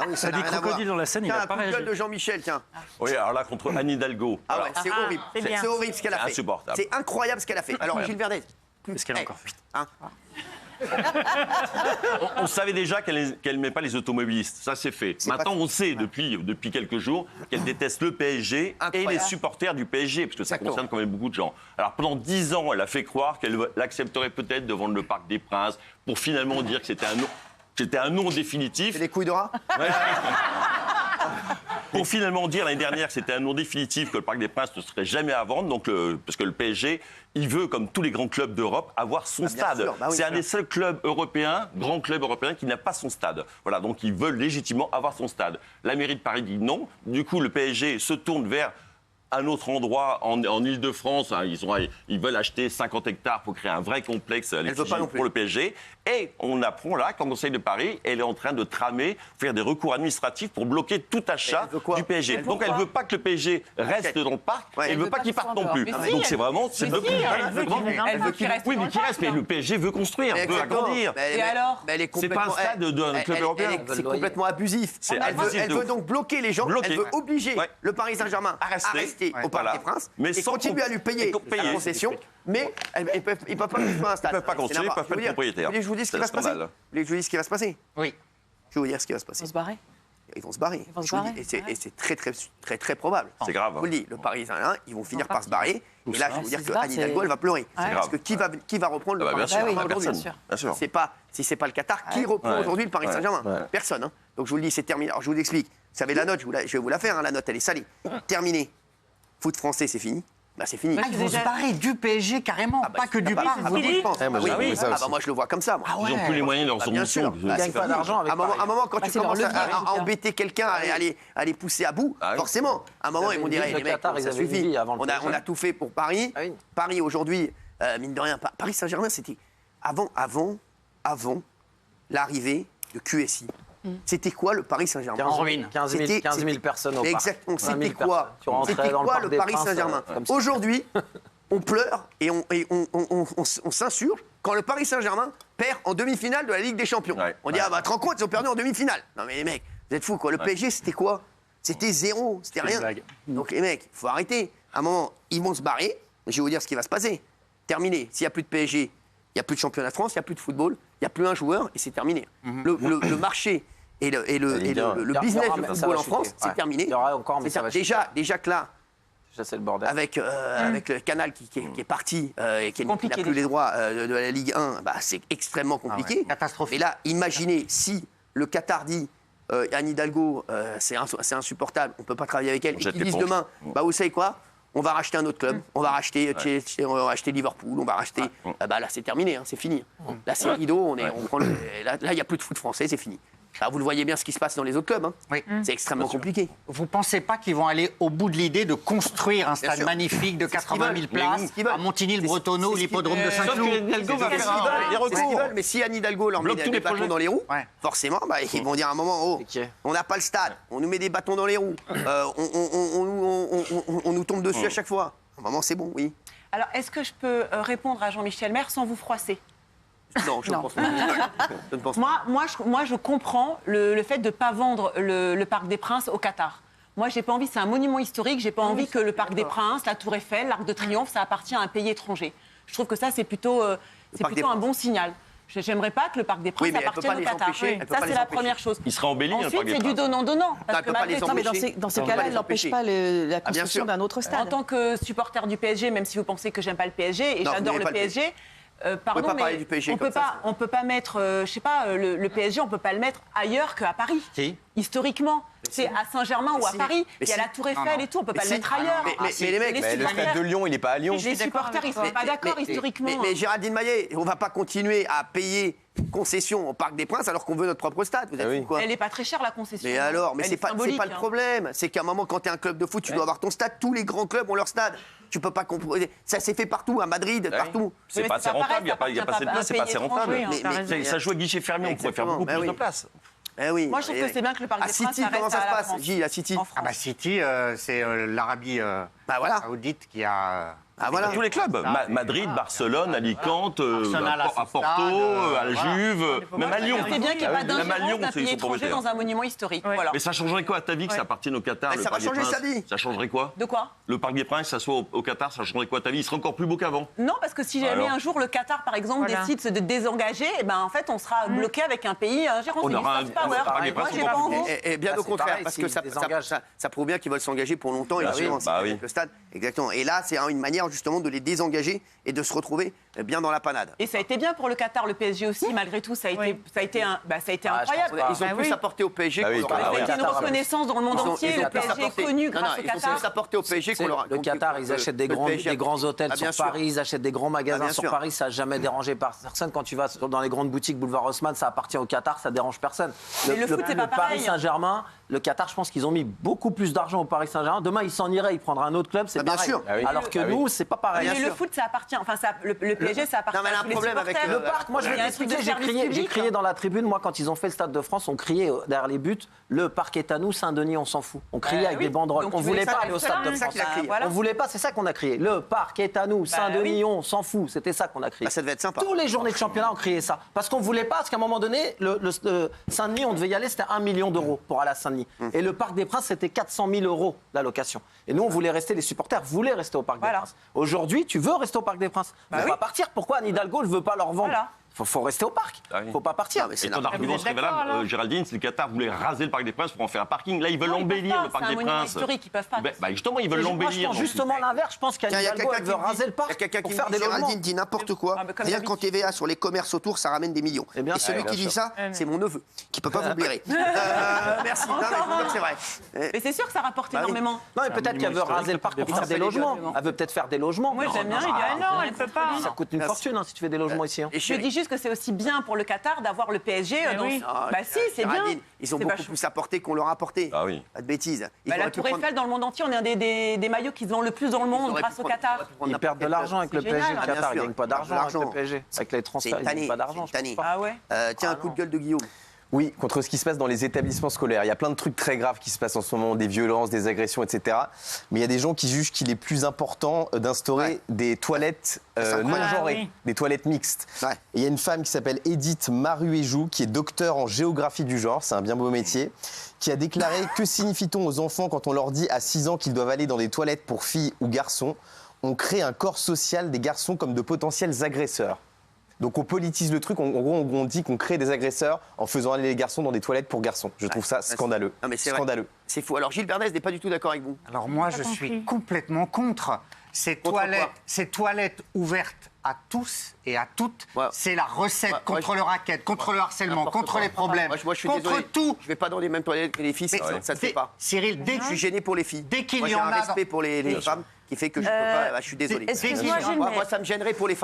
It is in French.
Ah oui, ça Il y a n'a des rien à crocodiles voir. dans la scène, il Tiens, a un pas coup de réagi. gueule de Jean-Michel, tiens. Oui, alors là, contre Anne Hidalgo. Ah Voilà. ouais, c'est horrible. c'est bien. C'est horrible ce qu'elle a C'est fait. insupportable. C'est incroyable ce qu'elle a fait. Alors, Gilles Verdez. Est-ce qu'elle a encore Hein On savait déjà qu'elle n'aimait pas les automobilistes. Ça, c'est fait. Maintenant, on sait depuis quelques jours qu'elle déteste le PSG et Incroyable. les supporters du PSG, parce que ça Exactement. concerne quand même beaucoup de gens. Alors, pendant 10 ans, elle a fait croire qu'elle accepterait peut-être de vendre le Parc des Princes pour finalement dire que c'était un non définitif. C'est des couilles de rat. Pour finalement dire l'année dernière que c'était un nom définitif, que le Parc des Princes ne serait jamais à vendre, donc parce que le PSG, il veut, comme tous les grands clubs d'Europe, avoir son stade. sûr, bah oui, c'est un sûr. des seuls clubs européens, grands clubs européens, qui n'a pas son stade. Voilà, donc ils veulent légitimement avoir son stade. La mairie de Paris dit non. Du coup, le PSG se tourne vers un autre endroit en Ile-de-France. Hein, ils veulent acheter 50 hectares pour créer un vrai complexe veut pas non plus. pour le PSG. Et on apprend là qu'en Conseil de Paris, elle est en train de tramer, faire des recours administratifs pour bloquer tout achat elle veut quoi du PSG. Mais Donc elle pourquoi veut pas que le PSG reste dans le parc. Ouais, Elle veut pas qu'il parte non plus. Mais si, Donc elle- c'est vraiment... Mais si, elle veut qu'il reste Oui, dans mais le qui reste. Mais parc. le PSG veut construire, veut Exactement. agrandir. Mais- Et mais- alors mais elle est C'est pas un complètement- stade d'un club européen. C'est complètement abusif. C'est Elle veut, abusif elle de veut ouf. donc bloquer les gens. Bloquer. Elle veut obliger Ouais. le Paris Saint-Germain À rester. au Parc Voilà. des Princes Mais et sans continuer à lui payer payer. la concession. Mais ils peuvent pas construire un stade. Ils peuvent pas construire, C'est ils n'importe- peuvent pas Je veux être dire- propriétaires. Vous voulez que je vous dise ce C'est qui va se passer scandale. Vous voulez que je vous dise ce qui va se passer Oui. Je vais vous dire ce qui va se passer. On se barrer. Ils vont se barrer. vont se Je vous le barrer, dis. Et ouais. c'est très probable. C'est grave. Je vous le dis, le Paris Saint-Germain, ils vont finir va par se barrer. Et là, je vais vous dire S'ils que se barrent, Anne Hidalgo, elle va pleurer. C'est Parce que grave. qui va reprendre le Ah bah, Paris bien sûr, Saint-Germain oui, aujourd'hui personne. Bien sûr. Si c'est pas le Qatar, qui reprend aujourd'hui le Paris Ouais. Saint-Germain Ouais. Personne. Hein. Donc je vous le dis, c'est terminé. Alors je vous explique. Vous savez la note, je vais vous la faire. Hein, la note, elle est salée. Terminé. Foot français, c'est fini. Bah c'est fini. Bah, Ils vont se barrer du PSG carrément, pas que du parc. moi, je pense. Ouais, moi, Ah j'ai oui, vu ça ah, aussi. bah, moi je le vois comme ça. Moi. Ah ouais. Ils n'ont plus les moyens de leur Bah, bien ambition. sûr. Bah, Ils gagnent c'est pas fini. d'argent avec À un moment, quand Bah, tu c'est leur commences levier, en tout à cas. embêter quelqu'un, à les pousser à bout, Ah oui. forcément, à un moment, ils vont dire, Le les mecs, Qatar, ils ça avaient suffit. dit avant le On PSG. a tout fait pour Paris. Ah oui. Paris, aujourd'hui, mine de rien, Paris Saint-Germain, c'était avant l'arrivée de QSI. C'était quoi le Paris Saint-Germain 15 000 personnes au Mais parc. exactement, 20 000 c'était quoi personnes. Tu rentrais C'était dans le quoi Parc le des Paris Princes, Saint-Germain comme ça. Aujourd'hui, on pleure et on s'insurge quand le Paris Saint-Germain perd en demi-finale de la Ligue des Champions. Ouais. On dit, ah bah, te rends compte, ils ont perdu en demi-finale. Non mais les mecs, vous êtes fous quoi. Le PSG, c'était quoi C'était zéro, c'était une rien. blague. Donc les mecs, il faut arrêter. À un moment, ils vont se barrer. Je vais vous dire ce qui va se passer. Terminé. S'il n'y a plus de PSG, il n'y a plus de championnat de France, il n'y a plus de football, il n'y a plus un joueur et c'est terminé. Le marché et le business aura- du ça va football en chuter. France, c'est Ouais. terminé. Il y aura encore, mais C'est ça va déjà que là, Ça, c'est le bordel. avec le canal qui est parti et qui n'a Compliqué plus déjà. les droits de la Ligue 1, bah, c'est extrêmement compliqué. ouais. Catastrophique. Et là, imaginez si le Qatar dit Anne Hidalgo, c'est insupportable, on ne peut pas travailler avec elle, On et jette qu'ils disent l'éponge. demain, bah, vous savez quoi on va racheter un autre club, on va racheter Chelsea, on va racheter Liverpool, on va racheter. Ah bah là, c'est terminé, hein, c'est fini. Là, c'est rideau, on prend là, il n'y a plus de foot français, c'est fini. Là, vous le voyez bien ce qui se passe dans les autres clubs. Hein. Oui. C'est extrêmement compliqué. Vous pensez pas qu'ils vont aller au bout de l'idée de construire un stade sûr. magnifique de C'est ce qu'ils 80 000 veulent. places C'est ce qu'ils veulent. à Montigny-le-Bretonneux, C'est ce qu'ils l'hippodrome de veulent. Saint-Cloud? Sauf que Hidalgo va C'est ce faire qu'ils veulent. des C'est ce qu'ils recours. veulent. Mais si Anne Hidalgo leur met Bloque tous des les bâtons projets. dans les roues, Ouais. forcément, bah, ils vont dire à un moment, oh, C'est qui? on n'a pas le stade, on nous met des bâtons dans les roues, on nous tombe dessus à chaque fois. À un moment, c'est bon, oui. Alors, est-ce que je peux répondre à Jean-Michel Maire sans vous froisser? Non, je ne Non. pense pas. Je ne pense pas. Moi, je comprends le fait de ne pas vendre le Parc des Princes au Qatar. Moi, j'ai pas envie, c'est un monument historique, j'ai pas envie que le Parc des Princes, la Tour Eiffel, l'Arc de Triomphe, ça appartient à un pays étranger. Je trouve que ça, c'est plutôt, Parc des un bon signal. J'aimerais pas que le Parc des Princes Oui, mais elle peut appartienne pas au les Qatar. empêcher, elle peut Ça, pas c'est les la empêcher. première chose. Il sera embelli, hein, le Ensuite, Parc des c'est du Princes. donnant-donnant. elle Parce peut que pas les malgré empêcher. tout, Non, mais dans ces On va cas-là, les elle n'empêche empêcher. pas la bien construction sûr. d'un autre en stade. tant que supporter du PSG, même si vous pensez que j'aime pas le PSG, et Non, vous j'adore n'aimez le pas le PSG, pardon, pas parler mais du PSG on comme peut ça, pas, c'est- on peut pas mettre, je sais pas, le PSG, on peut pas le mettre ailleurs qu'à Paris. Si. Historiquement, c'est à Saint-Germain ou à si. Paris. Mais Il y a si. la Tour Eiffel et tout, on peut pas le si. mettre ailleurs. Mais les mecs, Les le stade de Lyon, il n'est pas à Lyon. Les supporters, ils sont pas d'accord historiquement. Mais Géraldine Maillet, on va pas continuer à payer concession au Parc des Princes alors qu'on veut notre propre stade. Vous êtes oui. fous, quoi. Elle est pas très chère, la concession. Mais alors, mais Elle c'est est pas symbolique, le hein. problème. C'est qu'à un moment, quand tu es un club de foot, tu dois avoir ton stade. Tous les grands clubs ont leur stade. Tu peux pas comprendre. Ça s'est fait partout, à Madrid, partout. C'est Mais pas c'est assez pas rentable, il n'y a pas pareil, assez de place, c'est pas assez ça appartient rentable. pas à un pays étranger, Mais- Ça joue à guichet fermé, on pourrait faire beaucoup Exactement, plus bah de oui. place. Eh oui. Moi, je trouve que c'est bien que le Parc À des Princes, City, ça comment reste ça à se la passe, France. Gilles, à City En Ah bah France. City, c'est l'Arabie Bah voilà. saoudite qui a Ah, voilà. Tous les clubs. Madrid, Barcelone, Alicante, Arsenal à à son Porto, stade, à la voilà. Juve, même à Lyon. C'est bien qu'il n'y ait pas Même à Lyon, d'ingérence d'un ils pays sont étranger propriétaires. dans un monument historique. Voilà. Mais ça changerait quoi à ta vie que ça appartienne au Qatar, Mais le ça va Parc des changer sa Princes vie. Ça changerait quoi? De quoi? Le Parc des Princes, ça soit au Qatar, ça changerait quoi à ta vie? Il serait encore plus beau qu'avant. Non, parce que si jamais Alors un jour le Qatar, par exemple, Voilà. décide de désengager, eh ben, en fait, on sera bloqué avec un pays ingérant. On C'est du aura soft un power. Parc des Moi, Princes j'ai encore pas plus envie. Et bien Ah, au c'est contraire, pareil, parce s'ils que désengagent. ça prouve bien qu'ils veulent s'engager pour longtemps, Bien évidemment, sûr, bah avec oui. le stade. Exactement. Et là, c'est une manière justement de les désengager et de se retrouver bien dans la panade. Et ça a été bien pour le Qatar, le PSG aussi, malgré tout, ça a été, ça a été, incroyable. pense Ils ont Bah plus oui. apporté au PSG Ah qu'on oui, leur bah a Ça a oui. été une Qatar, reconnaissance dans le monde entier. ils ont Le plus PSG est apporté. connu Non, grâce au ils ont Qatar. plus apporté au PSG qu'on leur a. Le Qatar, ils achètent des grands hôtels Ah, bien sur sûr. Paris, ils achètent des grands magasins bien sur sûr. Paris, ça n'a jamais dérangé personne. Quand tu vas dans les grandes boutiques boulevard Haussmann, ça appartient au Qatar, ça dérange personne. Mais le foot, c'est pas Paris pareil. Saint-Germain, le Qatar, je pense qu'ils ont mis beaucoup plus d'argent au Paris Saint-Germain. Demain, il s'en irait, il prendra un autre club, c'est Ah, bien pareil. sûr. Ah oui. Alors que Ah oui. nous, c'est pas pareil. Bien Mais le sûr. foot, ça appartient. Enfin, le PSG, ça appartient Non, mais elle a à un tous les problème avec supporters. Le parc, moi je vais Il y a un truc de t'expliquer, service j'ai public. crié dans la tribune, moi quand ils ont fait le Stade de France, on criait derrière les buts, le parc est à nous, Saint-Denis, on s'en fout. On criait avec oui. des banderoles. Donc, On tu voulait voulais pas ça, aller au c'est Stade de ça France. qu'il a crié. Voilà. On voulait pas, c'est ça qu'on a crié. Le parc est à nous, Saint-Denis, oui. on s'en fout. C'était ça qu'on a crié. Bah, ça devait être sympa. Tous les journées de championnat, on criait ça. Parce qu'on voulait pas, parce qu'à un moment donné, le Saint-Denis, on devait y aller, c'était 1 million d'euros pour aller à Saint-Denis. Et le Parc des Princes, c'était 400 000 euros la location. Et nous, on voulait rester, les supporters voulaient rester au Parc des Voilà. Princes. Aujourd'hui, tu veux rester au Parc des Princes. On oui. va partir. Pourquoi Anne Hidalgo ne veut pas leur vendre? Voilà. Faut rester au parc. Ah oui. Faut pas partir. Non, mais c'est Et ton n'importe argument êtes serait d'accord, valable, alors Géraldine, si le Qatar voulait raser le Parc des Princes pour en faire un parking, là ils veulent Non, ils l'embellir peuvent le pas, Parc c'est des un monument Princes. historique, ils peuvent pas. Bah, justement, ils veulent Moi, je l'embellir. pense donc, justement l'inverse. Je pense qu'Anne Tiens, il y a Hidalgo, quelqu'un elle qui veut me raser le dit- parc il y a quelqu'un pour qui faire me des dit, logements. Géraldine dit n'importe quoi. Ah, mais comme Rien qu'en d'habitude. TVA sur les commerces autour, ça ramène des millions. Eh bien Et celui sûr. qui dit ça, c'est mon neveu, qui peut pas vous blairer. Merci. Non, mais je vous jure que c'est vrai. Mais c'est sûr que ça rapporte Bah oui. énormément. Non, mais peut-être qu'elle veut raser le parc pour faire des logements. Elle veut peut-être faire des logements. Moi, j'aime bien. Il dit, ah non, elle peut pas. Ça coûte une fortune hein, si tu fais des logements ici. hein. Et Je dis juste que c'est aussi bien pour le Qatar d'avoir le PSG. dans oui. Bah si, c'est bien. Géraldine, ils ont C'est beaucoup vachement- plus apporté qu'on leur a apporté. Ah oui. Pas de bêtises. Ils Bah, la auraient pu Tour prendre- Eiffel, dans le monde entier, on est un des maillots qui se vendent le plus dans le ils monde auraient grâce pu au prendre- Qatar. ils auraient pu prendre Ils perdent de n'importe l'argent quel avec le C'est génial, PSG. Le bien Qatar, ils sûr. gagnent pas Ils perdent d'argent de avec le l'argent. PSG. Avec les transferts, ils tanné, gagnent pas d'argent. c'est tanné. Ah ouais. Tiens, un coup de gueule de Guillaume. Oui, contre ce qui se passe dans les établissements scolaires. Il y a plein de trucs très graves qui se passent en ce moment, des violences, des agressions, etc. Mais il y a des gens qui jugent qu'il est plus important d'instaurer Ouais. des toilettes C'est non incroyable. genrées, Ah oui. des toilettes mixtes. Ouais. Et il y a une femme qui s'appelle Edith Maruéjou, qui est docteur en géographie du genre, c'est un bien beau métier, qui a déclaré « Que signifie-t-on aux enfants quand on leur dit à 6 ans qu'ils doivent aller dans des toilettes pour filles ou garçons ? On crée un corps social des garçons comme de potentiels agresseurs. » Donc on politise le truc, en gros on dit qu'on crée des agresseurs en faisant aller les garçons dans des toilettes pour garçons. Je trouve ça scandaleux. Non, mais c'est vrai. Scandaleux. C'est fou. Alors Gilles Bernès n'est pas du tout d'accord avec vous. Alors moi, je suis complètement contre ces Contre quoi toilettes ouvertes à tous et à toutes. Ouais. C'est la recette Ouais, contre ouais, le racket, contre le harcèlement, N'importe contre quoi. les problèmes, Moi, je suis contre désolé. tout. Je vais pas dans les mêmes toilettes que les filles, Mais ça ne fait pas. Cyril, dès Je suis gêné pour les filles. Dès qu'il Moi, y j'ai en un a respect pour les femmes qui fait que je peux pas. Je suis désolé. Excuse-moi, Gilles, Moi, mais- moi, ça me gênerait pour les femmes.